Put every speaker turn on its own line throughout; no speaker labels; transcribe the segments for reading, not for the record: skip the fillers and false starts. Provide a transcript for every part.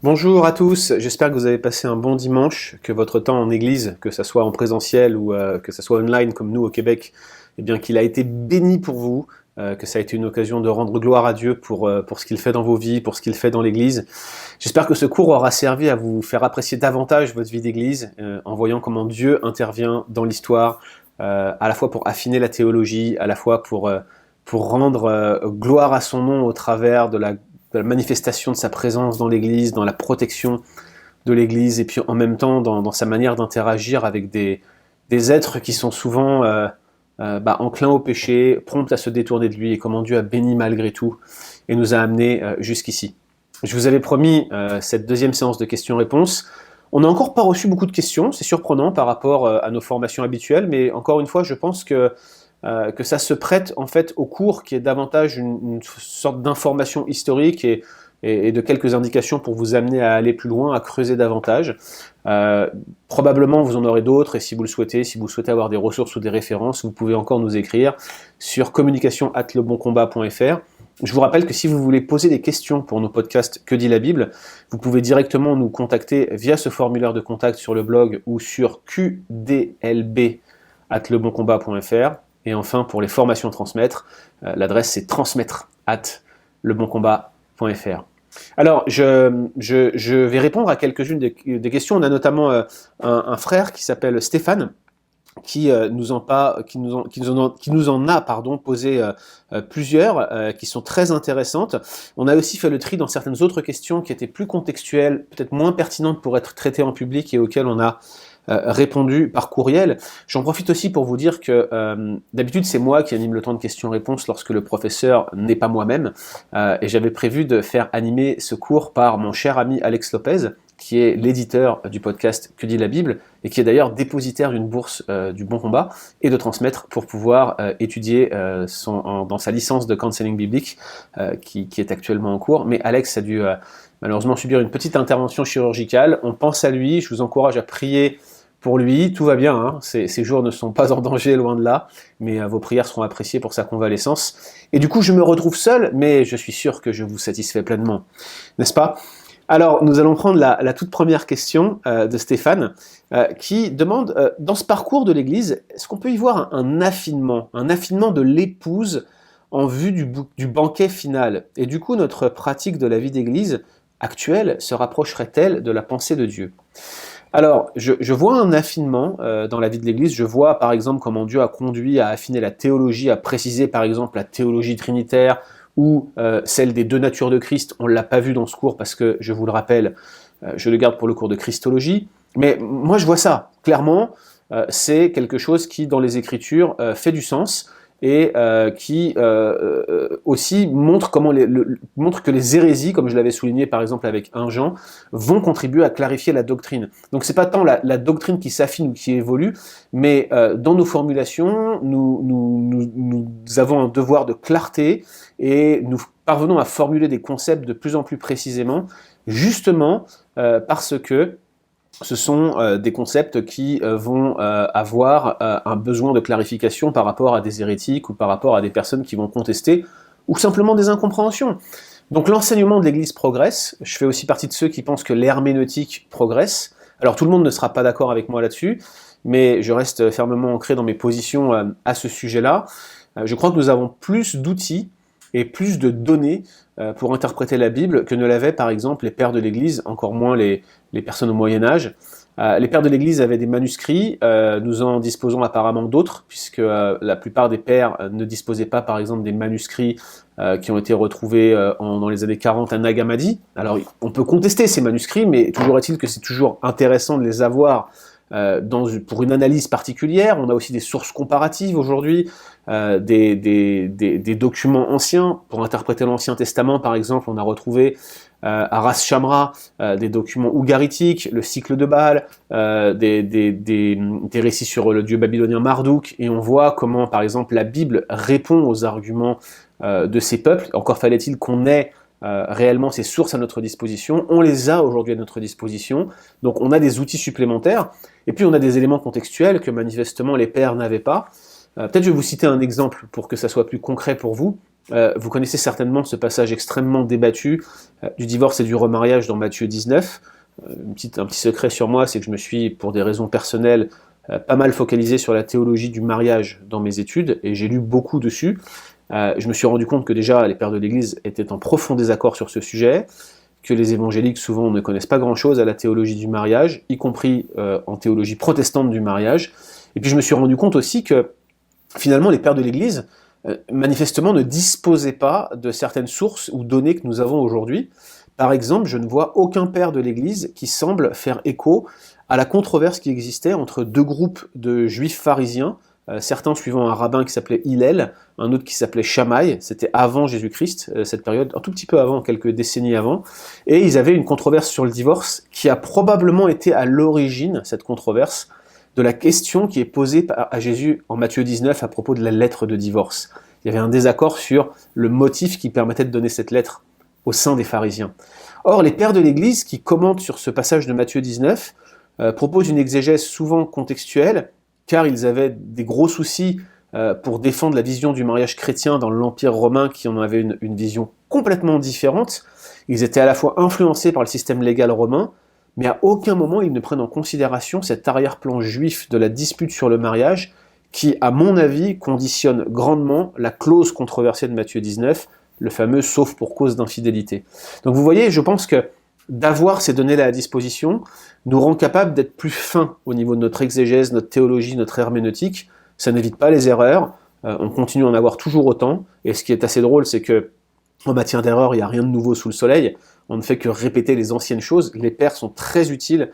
Bonjour à tous, j'espère que vous avez passé un bon dimanche, que votre temps en église, que ce soit en présentiel ou que ce soit online comme nous au Québec, eh bien qu'il a été béni pour vous, que ça a été une occasion de rendre gloire à Dieu pour ce qu'il fait dans vos vies, pour ce qu'il fait dans l'église. J'espère que ce cours aura servi à vous faire apprécier davantage votre vie d'église, en voyant comment Dieu intervient dans l'histoire, à la fois pour affiner la théologie, à la fois pour rendre gloire à son nom au travers de la manifestation de sa présence dans l'Église, dans la protection de l'Église, et puis en même temps dans sa manière d'interagir avec des êtres qui sont souvent enclins au péché, prompts à se détourner de lui, et comment Dieu a béni malgré tout, et nous a amenés jusqu'ici. Je vous avais promis cette deuxième séance de questions-réponses. On n'a encore pas reçu beaucoup de questions, c'est surprenant par rapport à nos formations habituelles, mais encore une fois, je pense que ça se prête en fait au cours qui est davantage une sorte d'information historique et de quelques indications pour vous amener à aller plus loin, à creuser davantage. Probablement vous en aurez d'autres, et si vous le souhaitez avoir des ressources ou des références, vous pouvez encore nous écrire sur communication@leboncombat.fr. Je vous rappelle que si vous voulez poser des questions pour nos podcasts Que dit la Bible, vous pouvez directement nous contacter via ce formulaire de contact sur le blog ou sur qdlb@leboncombat.fr. Et enfin, pour les formations transmettre, l'adresse c'est transmettre@leboncombat.fr. Alors, je vais répondre à quelques-unes des questions. On a notamment un frère qui s'appelle Stéphane, qui nous en a posé plusieurs qui sont très intéressantes. On a aussi fait le tri dans certaines autres questions qui étaient plus contextuelles, peut-être moins pertinentes pour être traitées en public et auxquelles on a répondu par courriel. J'en profite aussi pour vous dire que d'habitude c'est moi qui anime le temps de questions-réponses lorsque le professeur n'est pas moi-même, et j'avais prévu de faire animer ce cours par mon cher ami Alex Lopez, qui est l'éditeur du podcast Que dit la Bible, et qui est d'ailleurs dépositaire d'une bourse du Bon Combat, et de transmettre pour pouvoir étudier dans sa licence de counseling biblique, qui est actuellement en cours. Mais Alex a dû malheureusement subir une petite intervention chirurgicale. On pense à lui, je vous encourage à prier pour lui, tout va bien, hein. Ses jours ne sont pas en danger, loin de là, mais vos prières seront appréciées pour sa convalescence. Et du coup, je me retrouve seul, mais je suis sûr que je vous satisfais pleinement, n'est-ce pas ? Alors, nous allons prendre la toute première question de Stéphane, qui demande, dans ce parcours de l'Église, est-ce qu'on peut y voir un affinement de l'épouse en vue du banquet final? Et du coup, notre pratique de la vie d'Église actuelle se rapprocherait-elle de la pensée de Dieu? Alors, je vois un affinement dans la vie de l'Église. Je vois par exemple comment Dieu a conduit à affiner la théologie, à préciser par exemple la théologie trinitaire ou celle des deux natures de Christ. On ne l'a pas vu dans ce cours parce que, je vous le rappelle, je le garde pour le cours de Christologie. Mais moi je vois ça, clairement, c'est quelque chose qui dans les Écritures fait du sens et qui aussi montre que les hérésies, comme je l'avais souligné par exemple avec 1 Jean, vont contribuer à clarifier la doctrine. Donc c'est pas tant la doctrine qui s'affine ou qui évolue, mais dans nos formulations, nous avons un devoir de clarté et nous parvenons à formuler des concepts de plus en plus précisément, justement parce que ce sont des concepts qui vont avoir un besoin de clarification par rapport à des hérétiques ou par rapport à des personnes qui vont contester, ou simplement des incompréhensions. Donc l'enseignement de l'Église progresse. Je fais aussi partie de ceux qui pensent que l'herméneutique progresse. Alors tout le monde ne sera pas d'accord avec moi là-dessus, mais je reste fermement ancré dans mes positions à ce sujet-là. Je crois que nous avons plus d'outils et plus de données pour interpréter la Bible que ne l'avaient par exemple les pères de l'Église, encore moins les personnes au Moyen-Âge. Les pères de l'Église avaient des manuscrits, nous en disposons apparemment d'autres, puisque la plupart des pères ne disposaient pas par exemple des manuscrits qui ont été retrouvés dans les années 40 à Nag Hammadi. Alors on peut contester ces manuscrits, mais toujours est-il que c'est toujours intéressant de les avoir pour une analyse particulière. On a aussi des sources comparatives aujourd'hui, des documents anciens. Pour interpréter l'Ancien Testament, par exemple, on a retrouvé à Ras Shamra des documents ougaritiques, le cycle de Baal, des récits sur le dieu babylonien Marduk, et on voit comment, par exemple, la Bible répond aux arguments de ces peuples. Encore fallait-il qu'on ait réellement ces sources à notre disposition. On les a aujourd'hui à notre disposition, donc on a des outils supplémentaires, et puis on a des éléments contextuels que manifestement les pères n'avaient pas. Peut-être je vais vous citer un exemple pour que ça soit plus concret pour vous. Vous connaissez certainement ce passage extrêmement débattu du divorce et du remariage dans Matthieu 19. Un petit secret sur moi, c'est que je me suis, pour des raisons personnelles, pas mal focalisé sur la théologie du mariage dans mes études, et j'ai lu beaucoup dessus. Je me suis rendu compte que déjà, les pères de l'Église étaient en profond désaccord sur ce sujet, que les évangéliques souvent ne connaissent pas grand-chose à la théologie du mariage, y compris en théologie protestante du mariage. Et puis je me suis rendu compte aussi que finalement les pères de l'Église manifestement ne disposaient pas de certaines sources ou données que nous avons aujourd'hui. Par exemple, je ne vois aucun père de l'Église qui semble faire écho à la controverse qui existait entre deux groupes de juifs pharisiens, certains suivant un rabbin qui s'appelait Hillel, un autre qui s'appelait Shammai. C'était avant Jésus-Christ, cette période, un tout petit peu avant, quelques décennies avant, et ils avaient une controverse sur le divorce qui a probablement été à l'origine, cette controverse, de la question qui est posée à Jésus en Matthieu 19 à propos de la lettre de divorce. Il y avait un désaccord sur le motif qui permettait de donner cette lettre au sein des pharisiens. Or, les pères de l'Église qui commentent sur ce passage de Matthieu 19 proposent une exégèse souvent contextuelle, car ils avaient des gros soucis pour défendre la vision du mariage chrétien dans l'Empire romain qui en avait une vision complètement différente. Ils étaient à la fois influencés par le système légal romain, mais à aucun moment ils ne prennent en considération cet arrière-plan juif de la dispute sur le mariage qui, à mon avis, conditionne grandement la clause controversée de Matthieu 19, le fameux « sauf pour cause d'infidélité ». Donc vous voyez, je pense que d'avoir ces données-là à disposition nous rend capable d'être plus fins au niveau de notre exégèse, notre théologie, notre herméneutique. Ça n'évite pas les erreurs, on continue à en avoir toujours autant, et ce qui est assez drôle, c'est que en matière d'erreur, il n'y a rien de nouveau sous le soleil, on ne fait que répéter les anciennes choses. Les pères sont très utiles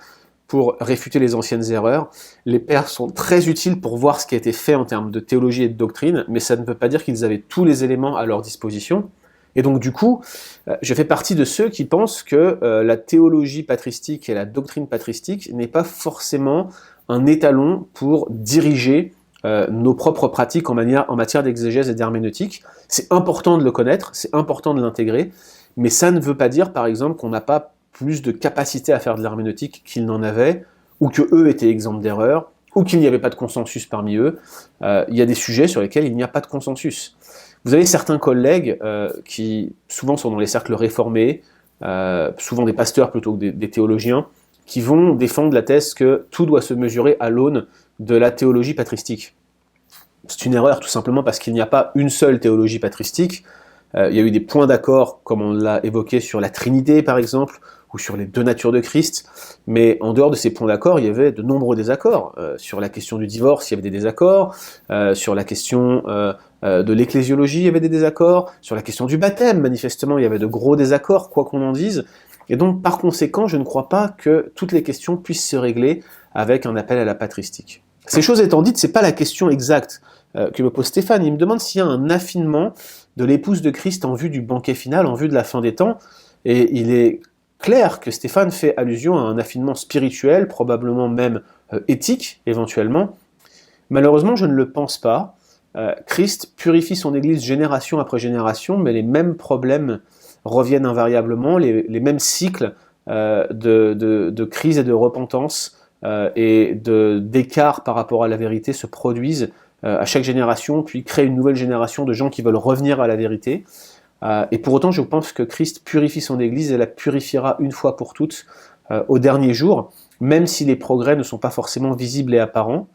pour réfuter les anciennes erreurs, les pères sont très utiles pour voir ce qui a été fait en termes de théologie et de doctrine, mais ça ne veut pas dire qu'ils avaient tous les éléments à leur disposition. Et donc du coup, je fais partie de ceux qui pensent que la théologie patristique et la doctrine patristique n'est pas forcément un étalon pour diriger nos propres pratiques en matière d'exégèse et d'herméneutique. C'est important de le connaître, c'est important de l'intégrer, mais ça ne veut pas dire, par exemple, qu'on n'a pas plus de capacité à faire de l'herméneutique qu'ils n'en avaient, ou que eux étaient exempts d'erreur, ou qu'il n'y avait pas de consensus parmi eux. Il y a des sujets sur lesquels il n'y a pas de consensus. Vous avez certains collègues qui souvent sont dans les cercles réformés, souvent des pasteurs plutôt que des théologiens, qui vont défendre la thèse que tout doit se mesurer à l'aune de la théologie patristique. C'est une erreur tout simplement parce qu'il n'y a pas une seule théologie patristique. Il y a eu des points d'accord, comme on l'a évoqué, sur la Trinité par exemple, ou sur les deux natures de Christ, mais en dehors de ces points d'accord, il y avait de nombreux désaccords. Sur la question du divorce, il y avait des désaccords, sur la question de l'ecclésiologie, il y avait des désaccords, sur la question du baptême, manifestement, il y avait de gros désaccords, quoi qu'on en dise, et donc par conséquent, je ne crois pas que toutes les questions puissent se régler avec un appel à la patristique. Ces choses étant dites, c'est pas la question exacte que me pose Stéphane. Il me demande s'il y a un affinement de l'épouse de Christ en vue du banquet final, en vue de la fin des temps, et il est clair que Stéphane fait allusion à un affinement spirituel, probablement même éthique, éventuellement. Malheureusement, je ne le pense pas. Christ purifie son Église génération après génération, mais les mêmes problèmes reviennent invariablement, les mêmes cycles de crise et de repentance et d'écart par rapport à la vérité se produisent à chaque génération, puis créent une nouvelle génération de gens qui veulent revenir à la vérité. Et pour autant, je pense que Christ purifie son Église et la purifiera une fois pour toutes au dernier jour, même si les progrès ne sont pas forcément visibles et apparents.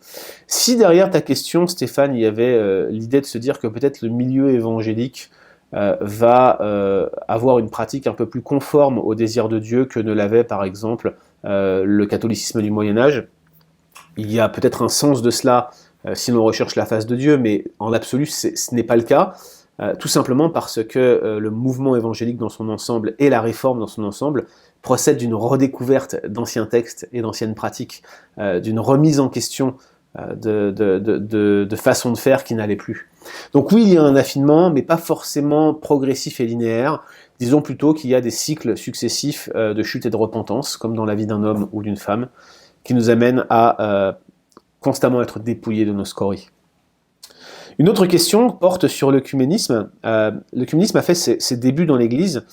Si derrière ta question, Stéphane, il y avait l'idée de se dire que peut-être le milieu évangélique va avoir une pratique un peu plus conforme au désir de Dieu que ne l'avait par exemple le catholicisme du Moyen-Âge, il y a peut-être un sens de cela si l'on recherche la face de Dieu, mais en absolu ce n'est pas le cas. Tout simplement parce que le mouvement évangélique dans son ensemble et la réforme dans son ensemble procèdent d'une redécouverte d'anciens textes et d'anciennes pratiques, d'une remise en question de façon de faire qui n'allait plus. Donc oui, il y a un affinement, mais pas forcément progressif et linéaire. Disons plutôt qu'il y a des cycles successifs de chute et de repentance, comme dans la vie d'un homme ou d'une femme, qui nous amènent à constamment être dépouillés de nos scories. Une autre question porte sur l'œcuménisme. L'œcuménisme a fait ses débuts dans l'Église.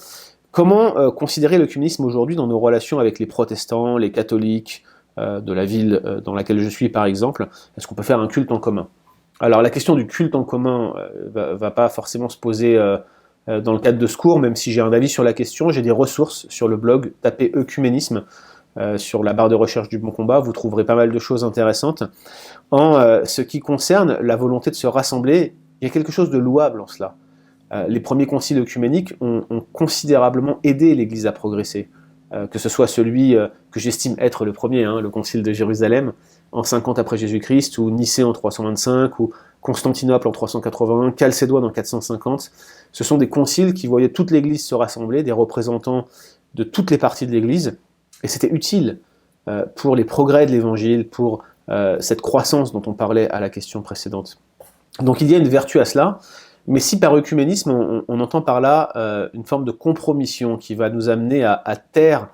Comment considérer l'œcuménisme aujourd'hui dans nos relations avec les protestants, les catholiques, de la ville dans laquelle je suis par exemple? Est-ce qu'on peut faire un culte en commun? Alors la question du culte en commun va pas forcément se poser dans le cadre de ce cours, même si j'ai un avis sur la question. J'ai des ressources sur le blog, tapez œcuménisme sur la barre de recherche du Bon Combat, vous trouverez pas mal de choses intéressantes. En ce qui concerne la volonté de se rassembler, il y a quelque chose de louable en cela. Les premiers conciles œcuméniques ont considérablement aidé l'Église à progresser. Que ce soit celui que j'estime être le premier, hein, le concile de Jérusalem, en 50 après Jésus-Christ, ou Nicée en 325, ou Constantinople en 381, Chalcédoine en 450. Ce sont des conciles qui voyaient toute l'Église se rassembler, des représentants de toutes les parties de l'Église, et c'était utile pour les progrès de l'Évangile, pour cette croissance dont on parlait à la question précédente. Donc il y a une vertu à cela, mais si par œcuménisme on entend par là une forme de compromission qui va nous amener à taire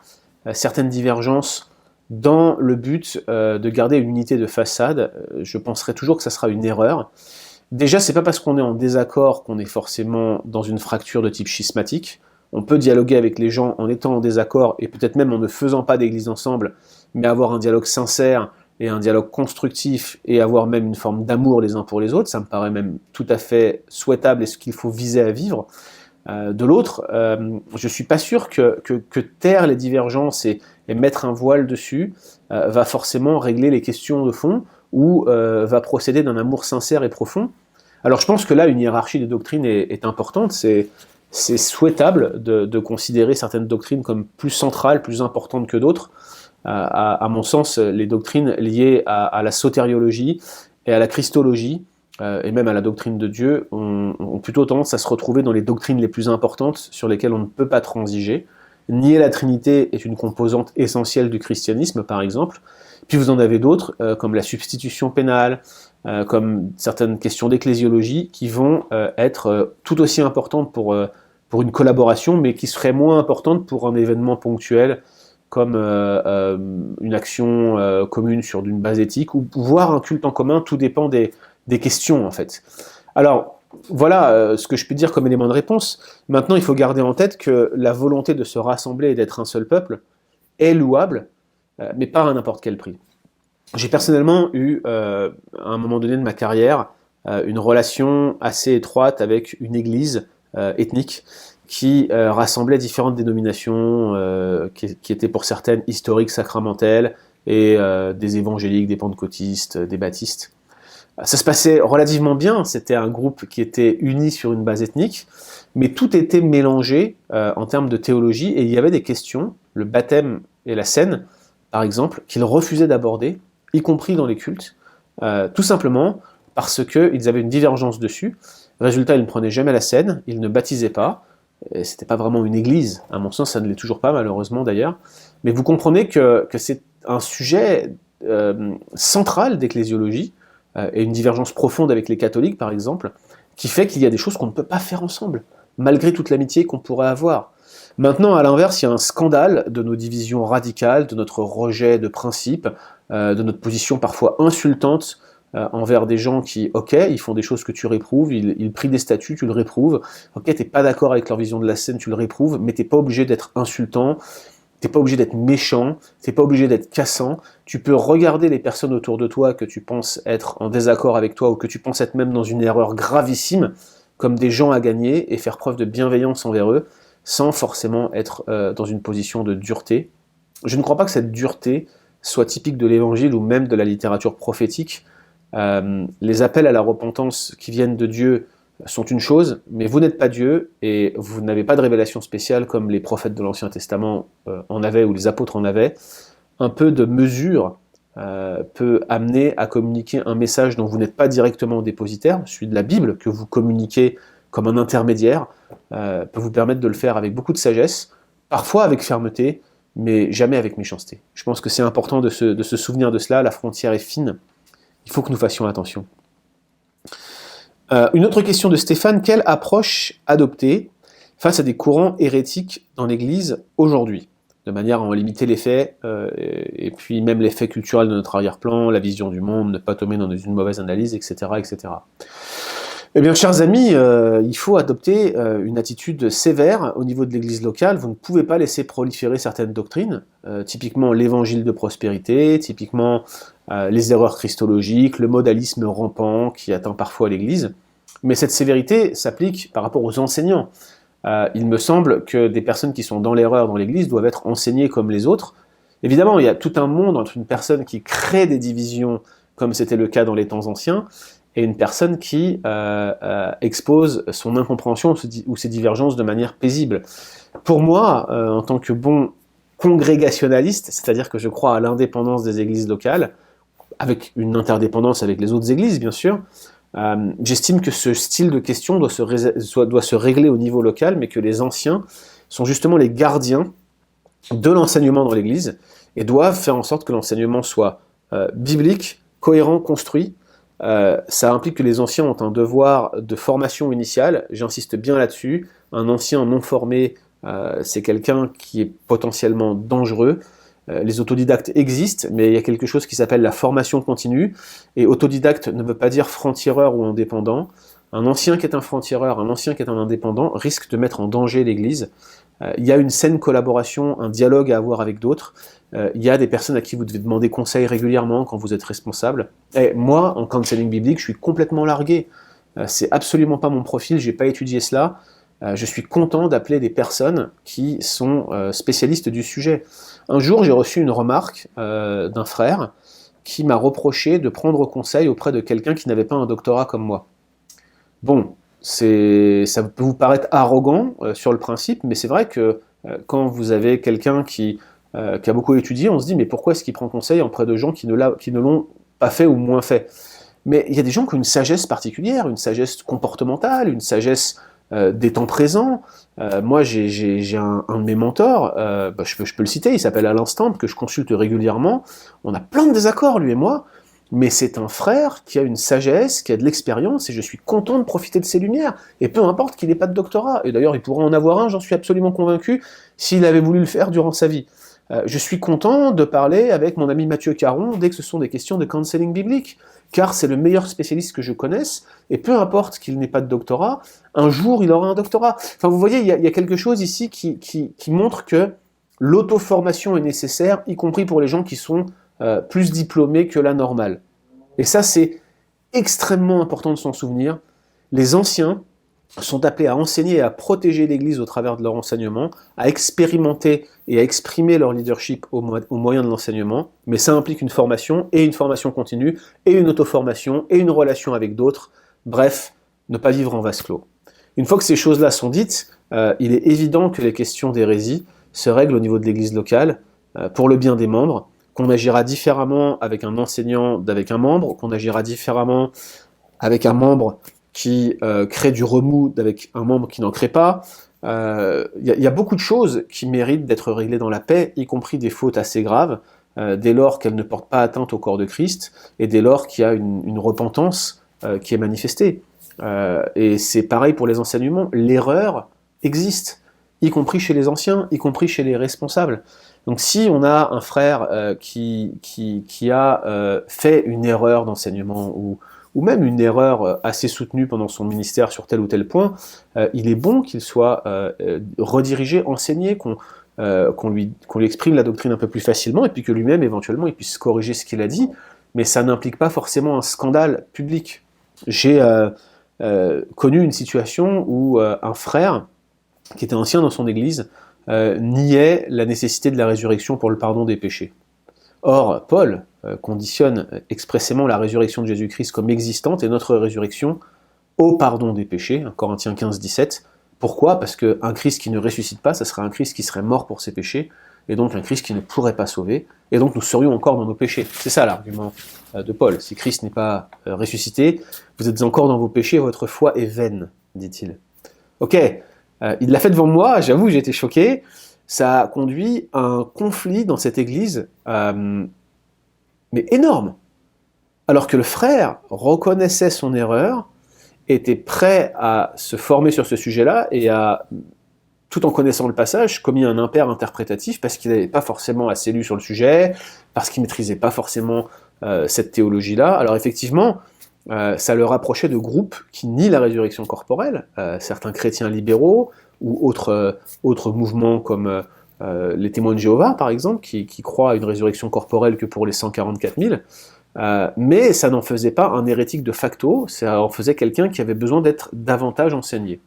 certaines divergences dans le but de garder une unité de façade, je penserai toujours que ça sera une erreur. Déjà, c'est pas parce qu'on est en désaccord qu'on est forcément dans une fracture de type schismatique. On peut dialoguer avec les gens en étant en désaccord et peut-être même en ne faisant pas d'église ensemble, mais avoir un dialogue sincère et un dialogue constructif et avoir même une forme d'amour les uns pour les autres. Ça me paraît même tout à fait souhaitable et ce qu'il faut viser à vivre. De l'autre, je suis pas sûr que taire les divergences et mettre un voile dessus va forcément régler les questions de fond ou va procéder d'un amour sincère et profond. Alors je pense que là, une hiérarchie des doctrines est importante. C'est souhaitable de considérer certaines doctrines comme plus centrales, plus importantes que d'autres. À mon sens, les doctrines liées à la sotériologie et à la christologie, et même à la doctrine de Dieu, ont plutôt tendance à se retrouver dans les doctrines les plus importantes sur lesquelles on ne peut pas transiger. Nier la Trinité est une composante essentielle du christianisme, par exemple. Puis vous en avez d'autres, comme la substitution pénale, comme certaines questions d'ecclésiologie, qui vont être tout aussi importantes pour une collaboration, mais qui seraient moins importantes pour un événement ponctuel, comme une action commune sur une base éthique, ou voire un culte en commun, tout dépend des questions, en fait. Alors, voilà ce que je peux dire comme élément de réponse. Maintenant, il faut garder en tête que la volonté de se rassembler et d'être un seul peuple est louable, mais pas à n'importe quel prix. J'ai personnellement eu, à un moment donné de ma carrière, une relation assez étroite avec une église ethnique qui rassemblait différentes dénominations, qui étaient pour certaines historiques, sacramentelles, et des évangéliques, des pentecôtistes, des baptistes. Ça se passait relativement bien, c'était un groupe qui était uni sur une base ethnique, mais tout était mélangé en termes de théologie, et il y avait des questions, le baptême et la scène, par exemple, qu'ils refusaient d'aborder, y compris dans les cultes, tout simplement parce qu'ils avaient une divergence dessus. Résultat, ils ne prenaient jamais la scène, ils ne baptisaient pas, c'était pas vraiment une église, à mon sens ça ne l'est toujours pas malheureusement d'ailleurs, mais vous comprenez que c'est un sujet central d'ecclésiologie, et une divergence profonde avec les catholiques par exemple, qui fait qu'il y a des choses qu'on ne peut pas faire ensemble, malgré toute l'amitié qu'on pourrait avoir. Maintenant, à l'inverse, il y a un scandale de nos divisions radicales, de notre rejet de principes, de notre position parfois insultante envers des gens qui, ok, ils font des choses que tu réprouves, ils prient des statuts, tu le réprouves, ok, t'es pas d'accord avec leur vision de la scène, tu le réprouves, mais t'es pas obligé d'être insultant, t'es pas obligé d'être méchant, t'es pas obligé d'être cassant, tu peux regarder les personnes autour de toi que tu penses être en désaccord avec toi ou que tu penses être même dans une erreur gravissime, comme des gens à gagner et faire preuve de bienveillance envers eux, sans forcément être dans une position de dureté. Je ne crois pas que cette dureté soit typique de l'évangile ou même de la littérature prophétique. Les appels à la repentance qui viennent de Dieu sont une chose, mais vous n'êtes pas Dieu et vous n'avez pas de révélation spéciale comme les prophètes de l'Ancien Testament en avaient ou les apôtres en avaient. Un peu de mesure peut amener à communiquer un message dont vous n'êtes pas directement dépositaire, celui de la Bible, que vous communiquez comme un intermédiaire, peut vous permettre de le faire avec beaucoup de sagesse, parfois avec fermeté, mais jamais avec méchanceté. Je pense que c'est important de se souvenir de cela, la frontière est fine, il faut que nous fassions attention. Une autre question de Stéphane, quelle approche adopter face à des courants hérétiques dans l'Église aujourd'hui, de manière à en limiter l'effet, et puis même l'effet culturel de notre arrière-plan, la vision du monde, ne pas tomber dans une mauvaise analyse, etc. etc. Eh bien, chers amis, il faut adopter une attitude sévère au niveau de l'Église locale. Vous ne pouvez pas laisser proliférer certaines doctrines, typiquement l'évangile de prospérité, typiquement les erreurs christologiques, le modalisme rampant qui atteint parfois l'Église. Mais cette sévérité s'applique par rapport aux enseignants. Il me semble que des personnes qui sont dans l'erreur dans l'Église doivent être enseignées comme les autres. Évidemment, il y a tout un monde entre une personne qui crée des divisions, comme c'était le cas dans les temps anciens, et une personne qui expose son incompréhension ou ses divergences de manière paisible. Pour moi, en tant que bon congrégationaliste, c'est-à-dire que je crois à l'indépendance des églises locales, avec une interdépendance avec les autres églises, bien sûr, j'estime que ce style de question doit se régler au niveau local, mais que les anciens sont justement les gardiens de l'enseignement dans l'Église et doivent faire en sorte que l'enseignement soit biblique, cohérent, construit. Ça implique que les anciens ont un devoir de formation initiale, j'insiste bien là-dessus. Un ancien non formé, c'est quelqu'un qui est potentiellement dangereux. Les autodidactes existent, mais il y a quelque chose qui s'appelle la formation continue, et autodidacte ne veut pas dire franc-tireur ou indépendant. Un ancien qui est un franc-tireur, un ancien qui est un indépendant, risque de mettre en danger l'Église. Il y a une saine collaboration, un dialogue à avoir avec d'autres. Il y a des personnes à qui vous devez demander conseil régulièrement quand vous êtes responsable. Et moi, en counseling biblique, je suis complètement largué. C'est absolument pas mon profil, j'ai pas étudié cela. Je suis content d'appeler des personnes qui sont spécialistes du sujet. Un jour, j'ai reçu une remarque d'un frère qui m'a reproché de prendre conseil auprès de quelqu'un qui n'avait pas un doctorat comme moi. Bon, ça peut vous paraître arrogant sur le principe, mais c'est vrai que quand vous avez quelqu'un qui a beaucoup étudié, on se dit mais pourquoi est-ce qu'il prend conseil auprès de gens qui ne l'ont pas fait ou moins fait? Mais il y a des gens qui ont une sagesse particulière, une sagesse comportementale, une sagesse des temps présents. Moi, j'ai un de mes mentors, je peux le citer, il s'appelle Alain Stamp, que je consulte régulièrement. On a plein de désaccords, lui et moi, mais c'est un frère qui a une sagesse, qui a de l'expérience, et je suis content de profiter de ses lumières. Et peu importe qu'il n'ait pas de doctorat. Et d'ailleurs, il pourrait en avoir un, j'en suis absolument convaincu, s'il avait voulu le faire durant sa vie. Je suis content de parler avec mon ami Mathieu Caron dès que ce sont des questions de counseling biblique, car c'est le meilleur spécialiste que je connaisse, et peu importe qu'il n'ait pas de doctorat, un jour il aura un doctorat. Enfin, vous voyez, il y a quelque chose ici qui montre que l'auto-formation est nécessaire, y compris pour les gens qui sont plus diplômés que la normale. Et ça, c'est extrêmement important de s'en souvenir. Les anciens sont appelés à enseigner et à protéger l'Église au travers de leur enseignement, à expérimenter et à exprimer leur leadership au moyen de l'enseignement, mais ça implique une formation continue, et une auto-formation, et une relation avec d'autres, bref, ne pas vivre en vase clos. Une fois que ces choses-là sont dites, il est évident que les questions d'hérésie se règlent au niveau de l'Église locale, pour le bien des membres, qu'on agira différemment avec un enseignant d'avec un membre, qu'on agira différemment avec un membre qui crée du remous avec un membre qui n'en crée pas. Y a beaucoup de choses qui méritent d'être réglées dans la paix, y compris des fautes assez graves, dès lors qu'elles ne portent pas atteinte au corps de Christ, et dès lors qu'il y a une repentance qui est manifestée. Et c'est pareil pour les enseignements, l'erreur existe, y compris chez les anciens, y compris chez les responsables. Donc si on a un frère qui a fait une erreur d'enseignement, ou même une erreur assez soutenue pendant son ministère sur tel ou tel point, il est bon qu'il soit redirigé, enseigné, qu'on lui exprime la doctrine un peu plus facilement, et puis que lui-même, éventuellement, il puisse corriger ce qu'il a dit, mais ça n'implique pas forcément un scandale public. J'ai connu une situation où un frère, qui était ancien dans son église, niait la nécessité de la résurrection pour le pardon des péchés. Or, Paul conditionne expressément la résurrection de Jésus-Christ comme existante et notre résurrection au pardon des péchés, Corinthiens 15, 17. Pourquoi? Parce qu'un Christ qui ne ressuscite pas, ça serait un Christ qui serait mort pour ses péchés, et donc un Christ qui ne pourrait pas sauver, et donc nous serions encore dans nos péchés. C'est ça l'argument de Paul. Si Christ n'est pas ressuscité, vous êtes encore dans vos péchés, votre foi est vaine, dit-il. Ok, il l'a fait devant moi, j'avoue, j'ai été choqué. Ça a conduit à un conflit dans cette église, mais énorme. Alors que le frère reconnaissait son erreur, était prêt à se former sur ce sujet-là, et a, tout en connaissant le passage, commis un impair interprétatif parce qu'il n'avait pas forcément assez lu sur le sujet, parce qu'il ne maîtrisait pas forcément cette théologie-là. Alors effectivement, ça le rapprochait de groupes qui nient la résurrection corporelle, certains chrétiens libéraux, ou autres mouvements comme les témoins de Jéhovah, par exemple, qui croient à une résurrection corporelle que pour les 144 000. Mais ça n'en faisait pas un hérétique de facto, ça en faisait quelqu'un qui avait besoin d'être davantage enseigné.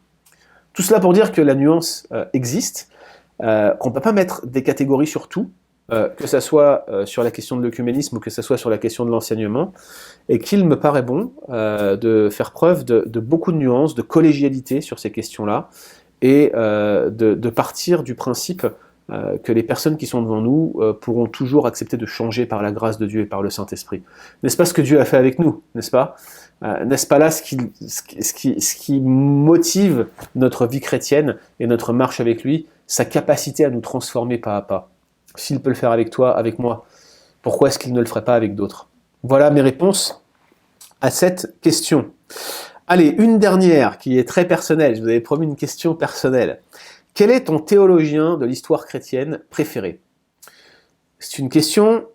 Tout cela pour dire que la nuance existe, qu'on ne peut pas mettre des catégories sur tout, que ce soit sur la question de l'œcuménisme ou que ce soit sur la question de l'enseignement, et qu'il me paraît bon de faire preuve de beaucoup de nuances, de collégialité sur ces questions-là, et de partir du principe que les personnes qui sont devant nous pourront toujours accepter de changer par la grâce de Dieu et par le Saint-Esprit. N'est-ce pas ce que Dieu a fait avec nous, n'est-ce pas? N'est-ce pas là ce qui motive notre vie chrétienne et notre marche avec lui, sa capacité à nous transformer pas à pas? S'il peut le faire avec toi, avec moi, pourquoi est-ce qu'il ne le ferait pas avec d'autres? Voilà mes réponses à cette question. Allez, une dernière qui est très personnelle, je vous avais promis une question personnelle. Quel est ton théologien de l'histoire chrétienne préféré? C'est une question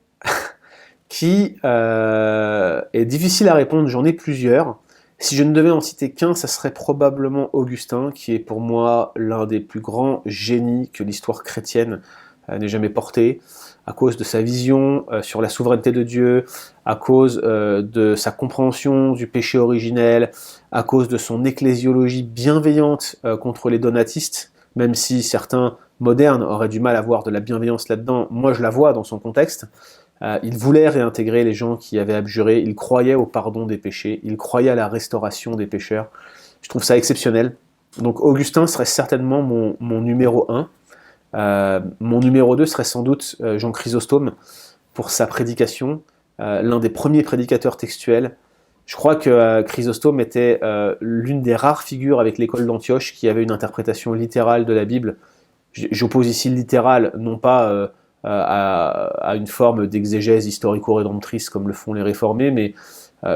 qui est difficile à répondre, j'en ai plusieurs. Si je ne devais en citer qu'un, ça serait probablement Augustin, qui est pour moi l'un des plus grands génies que l'histoire chrétienne n'ait jamais porté, à cause de sa vision sur la souveraineté de Dieu, à cause de sa compréhension du péché originel, à cause de son ecclésiologie bienveillante contre les donatistes, même si certains modernes auraient du mal à voir de la bienveillance là-dedans, moi je la vois dans son contexte. Il voulait réintégrer les gens qui avaient abjuré, il croyait au pardon des péchés, il croyait à la restauration des pécheurs. Je trouve ça exceptionnel. Donc Augustin serait certainement mon numéro 1. Mon numéro 2 serait sans doute Jean Chrysostome, pour sa prédication, l'un des premiers prédicateurs textuels. Je crois que Chrysostome était l'une des rares figures avec l'école d'Antioche qui avait une interprétation littérale de la Bible. J'oppose ici littéral, non pas à une forme d'exégèse historico-rédemptrice comme le font les réformés, mais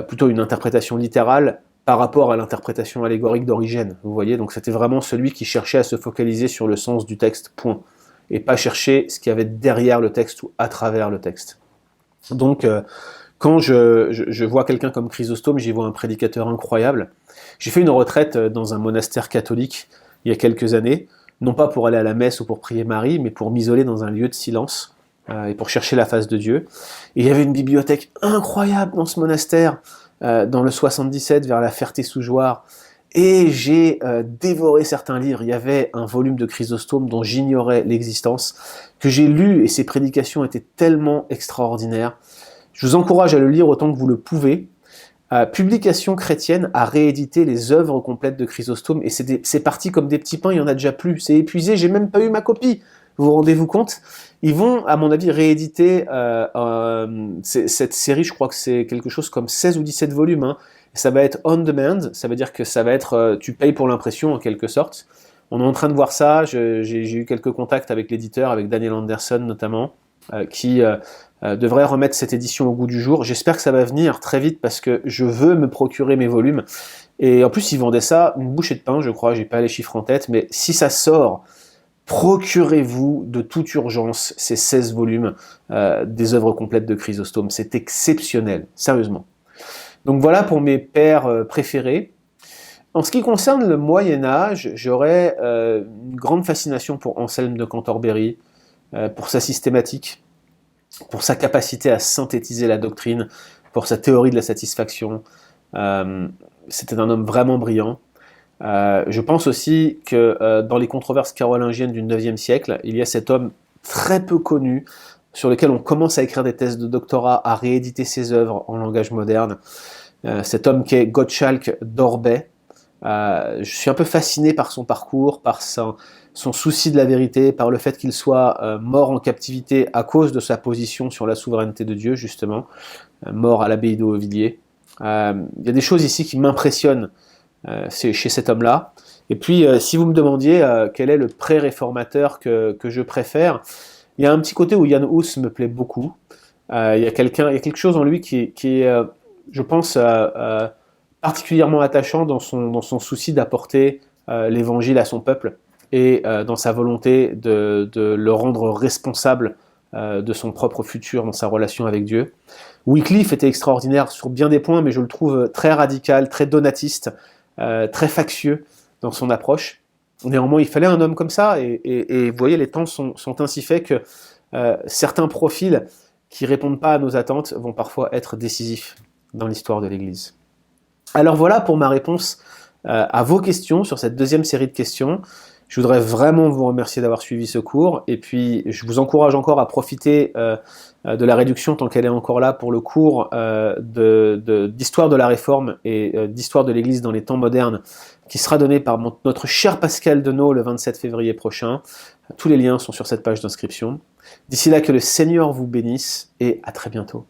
plutôt une interprétation littérale par rapport à l'interprétation allégorique d'Origène. Vous voyez, donc c'était vraiment celui qui cherchait à se focaliser sur le sens du texte, point, et pas chercher ce qu'il y avait derrière le texte ou à travers le texte. Donc, quand je vois quelqu'un comme Chrysostome, j'y vois un prédicateur incroyable. J'ai fait une retraite dans un monastère catholique il y a quelques années, non pas pour aller à la messe ou pour prier Marie, mais pour m'isoler dans un lieu de silence et pour chercher la face de Dieu. Et il y avait une bibliothèque incroyable dans ce monastère, dans le 77, vers la Ferté-sous-Jouarre. Et j'ai dévoré certains livres. Il y avait un volume de Chrysostome dont j'ignorais l'existence, que j'ai lu, et ses prédications étaient tellement extraordinaires. Je vous encourage à le lire autant que vous le pouvez. Publication chrétienne a réédité les œuvres complètes de Chrysostome, et c'est parti comme des petits pains, il n'y en a déjà plus, c'est épuisé, j'ai même pas eu ma copie. Vous vous rendez-vous compte? Ils vont, à mon avis, rééditer cette série, je crois que c'est quelque chose comme 16 ou 17 volumes, hein. Ça va être on demand, ça veut dire que ça va être, tu payes pour l'impression en quelque sorte. On est en train de voir ça, j'ai eu quelques contacts avec l'éditeur, avec Daniel Anderson notamment, qui devrait remettre cette édition au goût du jour. J'espère que ça va venir très vite parce que je veux me procurer mes volumes. Et en plus, ils vendaient ça une bouchée de pain, je crois, j'ai pas les chiffres en tête, mais si ça sort, procurez-vous de toute urgence ces 16 volumes des œuvres complètes de Chrysostome. C'est exceptionnel, sérieusement. Donc voilà pour mes pères préférés. En ce qui concerne le Moyen-Âge, j'aurais une grande fascination pour Anselme de Cantorbéry, pour sa systématique, pour sa capacité à synthétiser la doctrine, pour sa théorie de la satisfaction. C'était un homme vraiment brillant. Je pense aussi que dans les controverses carolingiennes du IXe siècle, il y a cet homme très peu connu, sur lequel on commence à écrire des thèses de doctorat, à rééditer ses œuvres en langage moderne. Cet homme qui est Gottschalk d'Orbay. Je suis un peu fasciné par son parcours, par son souci de la vérité, par le fait qu'il soit mort en captivité à cause de sa position sur la souveraineté de Dieu, justement, mort à l'abbaye de Auvilliers. Il y a des choses ici qui m'impressionnent chez cet homme-là. Et puis, si vous me demandiez quel est le pré-réformateur que je préfère, il y a un petit côté où Jan Hus me plaît beaucoup. Il y a quelque chose en lui qui est je pense, particulièrement attachant dans son souci d'apporter l'évangile à son peuple et dans sa volonté de le rendre responsable de son propre futur dans sa relation avec Dieu. Wycliffe était extraordinaire sur bien des points, mais je le trouve très radical, très donatiste, très factieux dans son approche. Néanmoins, il fallait un homme comme ça, et vous voyez, les temps sont ainsi faits que certains profils qui répondent pas à nos attentes vont parfois être décisifs dans l'histoire de l'Église. Alors voilà pour ma réponse à vos questions sur cette deuxième série de questions. Je voudrais vraiment vous remercier d'avoir suivi ce cours, et puis je vous encourage encore à profiter de la réduction tant qu'elle est encore là pour le cours d'histoire de la Réforme et d'histoire de l'Église dans les temps modernes, qui sera donné par notre cher Pascal Denot le 27 février prochain. Tous les liens sont sur cette page d'inscription. D'ici là, que le Seigneur vous bénisse, et à très bientôt.